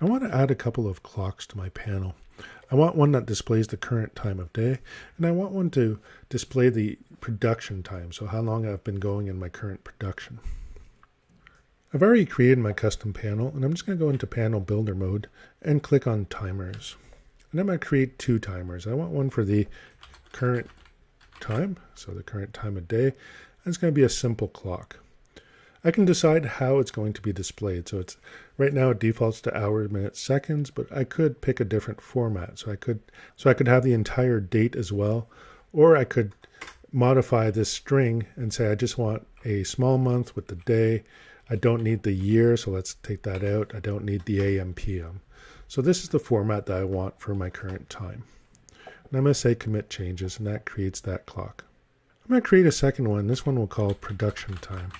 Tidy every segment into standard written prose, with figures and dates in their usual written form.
I want to add a couple of clocks to my panel. I want one that displays the current time of day, and I want one to display the production time, so how long I've been going in my current production. I've already created my custom panel, and I'm just going to go into Panel Builder mode and click on Timers. And I'm going to create two timers. I want one for the current time, so the current time of day, and it's going to be a simple clock. I can decide how it's going to be displayed. So it's right now it defaults to hours, minutes, seconds, but I could pick a different format. So I could have the entire date as well, or I could modify this string and say I just want a small month with the day. I don't need the year, so let's take that out. I don't need the AM, PM. So this is the format that I want for my current time. And I'm going to say commit changes, and that creates that clock. I'm going to create a second one. This one we'll call production time.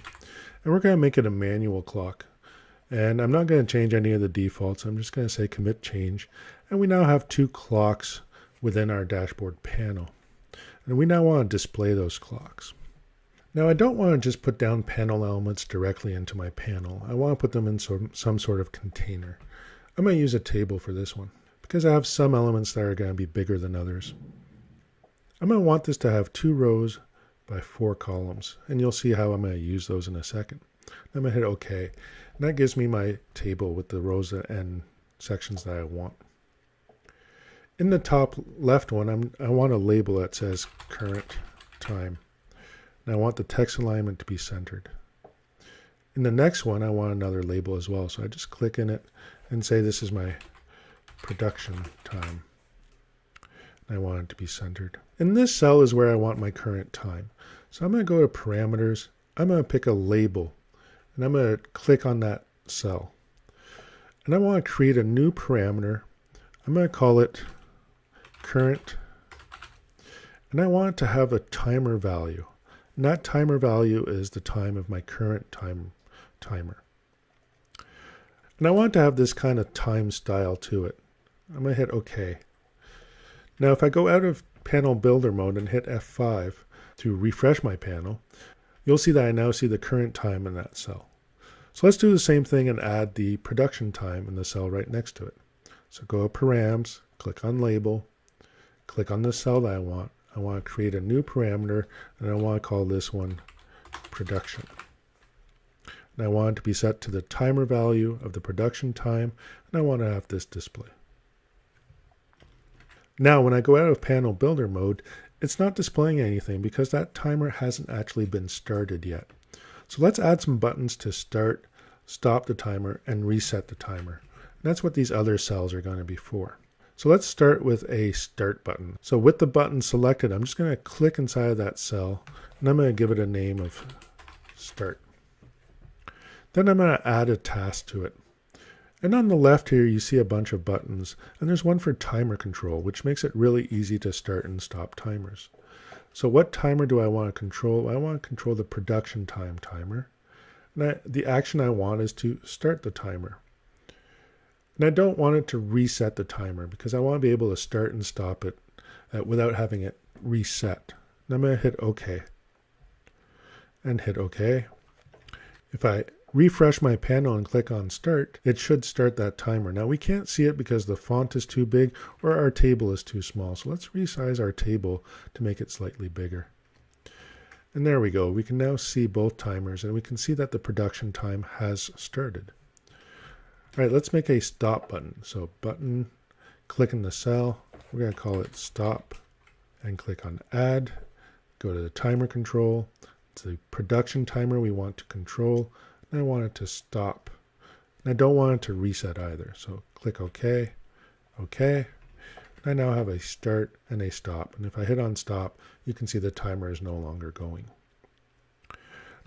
And we're going to make it a manual clock. And I'm not going to change any of the defaults. I'm just going to say commit change. And we now have two clocks within our dashboard panel. And we now want to display those clocks. Now I don't want to just put down panel elements directly into my panel. I want to put them in some sort of container. I'm going to use a table for this one because I have some elements that are going to be bigger than others. I'm going to want this to have 2 rows by 4 columns, and you'll see how I'm going to use those in a second. I'm going to hit OK, and that gives me my table with the rows and sections that I want. In the top left one, I want a label that says current time, and I want the text alignment to be centered. In the next one, I want another label as well, so I just click in it and say this is my production time. I want it to be centered. In this cell is where I want my current time. So I'm going to go to parameters. I'm going to pick a label, and I'm going to click on that cell. And I want to create a new parameter. I'm going to call it current, and I want it to have a timer value. And that timer value is the time of my current timer. And I want to have this kind of time style to it. I'm going to hit OK. Now if I go out of Panel Builder mode and hit F5 to refresh my panel, you'll see that I now see the current time in that cell. So let's do the same thing and add the production time in the cell right next to it. So go to Params, click on Label, click on the cell that I want. I want to create a new parameter, and I want to call this one Production. And I want it to be set to the timer value of the production time, and I want to have this display. Now when I go out of Panel Builder mode, it's not displaying anything because that timer hasn't actually been started yet. So let's add some buttons to start, stop the timer, and reset the timer. And that's what these other cells are going to be for. So let's start with a start button. So with the button selected, I'm just going to click inside of that cell, and I'm going to give it a name of start. Then I'm going to add a task to it. And on the left here, you see a bunch of buttons, and there's one for timer control, which makes it really easy to start and stop timers. So what timer do I want to control? I want to control the production time timer. And the action I want is to start the timer. And I don't want it to reset the timer because I want to be able to start and stop it without having it reset. And I'm going to hit OK. And hit OK. If I refresh my panel and click on Start, it should start that timer. Now we can't see it because the font is too big or our table is too small. So let's resize our table to make it slightly bigger. And there we go. We can now see both timers, and we can see that the production time has started. All right, let's make a stop button. So button, click in the cell. We're going to call it stop and click on add. Go to the timer control. It's the production timer we want to control. And I want it to stop. And I don't want it to reset either. So click OK, OK. And I now have a start and a stop. And if I hit on stop, you can see the timer is no longer going.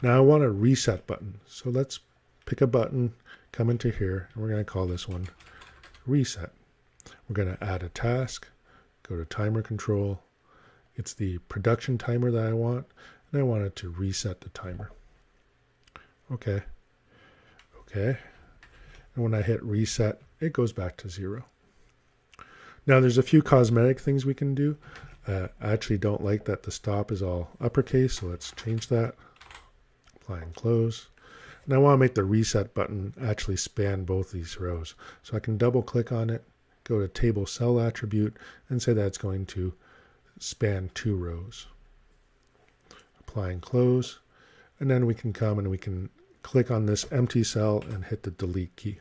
Now I want a reset button. So let's pick a button, come into here, and we're going to call this one reset. We're going to add a task, go to timer control. It's the production timer that I want, and I want it to reset the timer. Okay. Okay. And when I hit reset, it goes back to 0. Now there's a few cosmetic things we can do. I actually don't like that the stop is all uppercase, so let's change that. Apply and close. And I want to make the reset button actually span both these rows. So I can double click on it, go to table cell attribute, and say that it's going to span 2 rows. Apply and close. And then we can come and we can click on this empty cell and hit the delete key.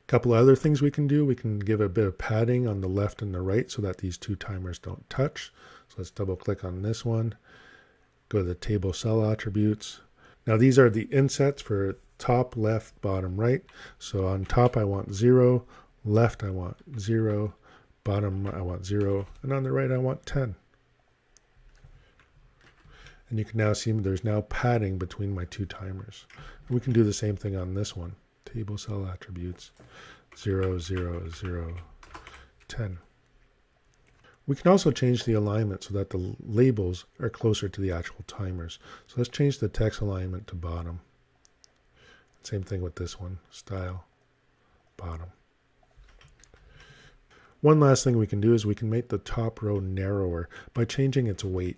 A couple other things we can do. We can give a bit of padding on the left and the right so that these 2 timers don't touch. So let's double click on this one. Go to the table cell attributes. Now these are the insets for top, left, bottom, right. So on top I want 0, left I want 0, bottom I want 0, and on the right I want 10. And you can now see there's now padding between my 2 timers. And we can do the same thing on this one. Table cell attributes 0, 0, 0, 10. We can also change the alignment so that the labels are closer to the actual timers. So let's change the text alignment to bottom. Same thing with this one, style, bottom. One last thing we can do is we can make the top row narrower by changing its weight.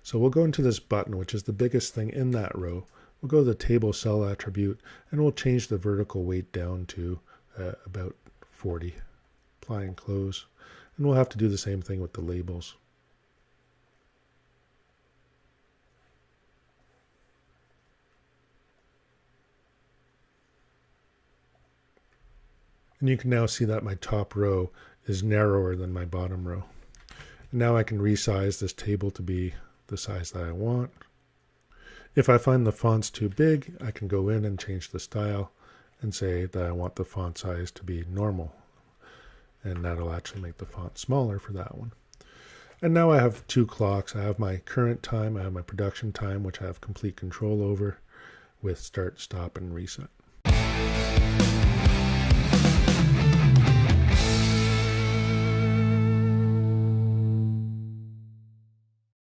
So we'll go into this button, which is the biggest thing in that row. We'll go to the table cell attribute, and we'll change the vertical weight down to about 40. Apply and close. And we'll have to do the same thing with the labels. And you can now see that my top row is narrower than my bottom row. And now I can resize this table to be the size that I want. If I find the font's too big, I can go in and change the style and say that I want the font size to be normal. And that'll actually make the font smaller for that one. And now I have 2 clocks. I have my current time, I have my production time, which I have complete control over with start, stop, and reset.